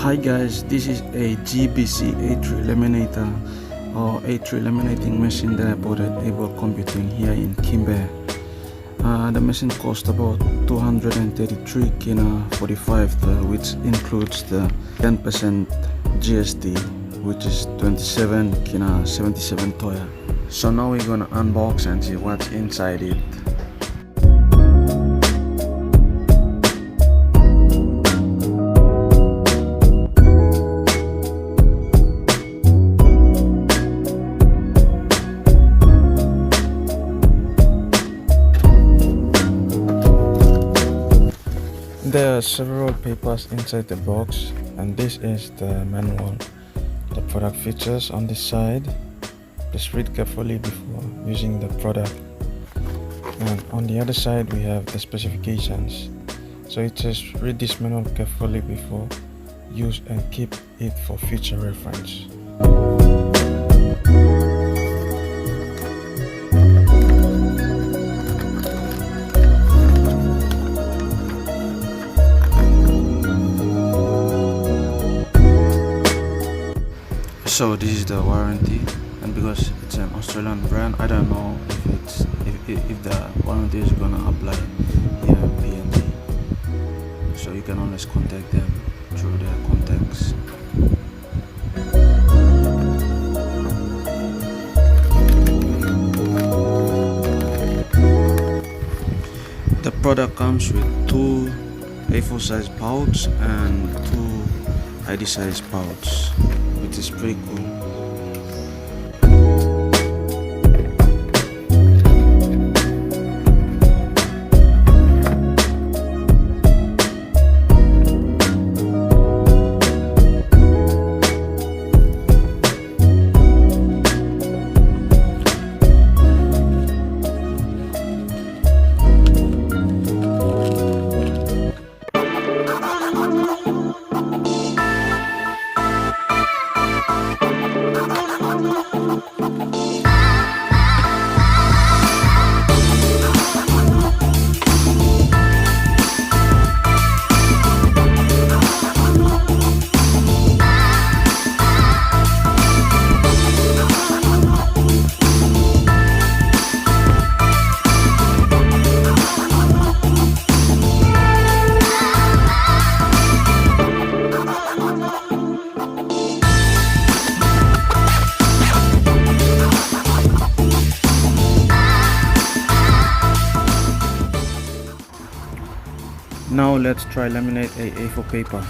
Hi guys, this is a GBC A3 laminator or A3 laminating machine that I bought at Able Computing here in Kimbe. The machine cost about 233 kina 45, which includes the 10% GST, which is 27 kina 77 toya. So now we're gonna unbox and see what's inside it. There are several papers inside the box, and this is the manual. The product features on this side. Just read carefully before using the product. And on the other side we have the specifications. So it says read this manual carefully before use and keep it for future reference. So this is the warranty, and because it's an Australian brand, I don't know if the warranty is gonna apply here in PNG. So you can always contact them through their contacts. The product comes with two A4 size pouch and two ID size pouch, which is pretty cool. Now let's try laminate a A4 paper.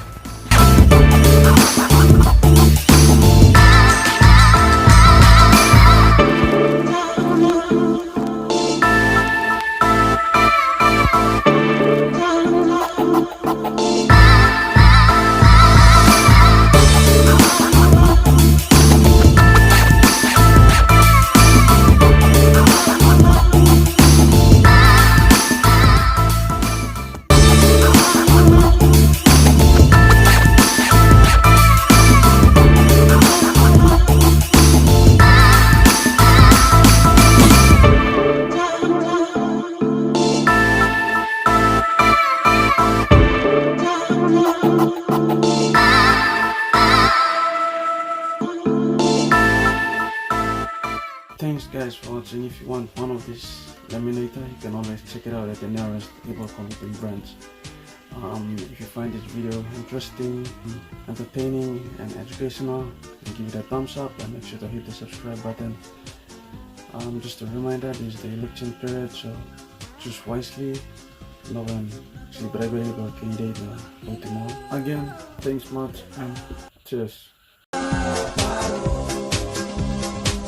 Thanks guys for watching. If you want one of this laminator, you can always check it out at the nearest Able Computing branch. If you find this video interesting, entertaining and educational, then give it a thumbs up and make sure to hit the subscribe button. Just a reminder, this is the election period, so choose wisely. Lawan si Bray-Bray or candidate Baltimore. Again, thanks much and cheers.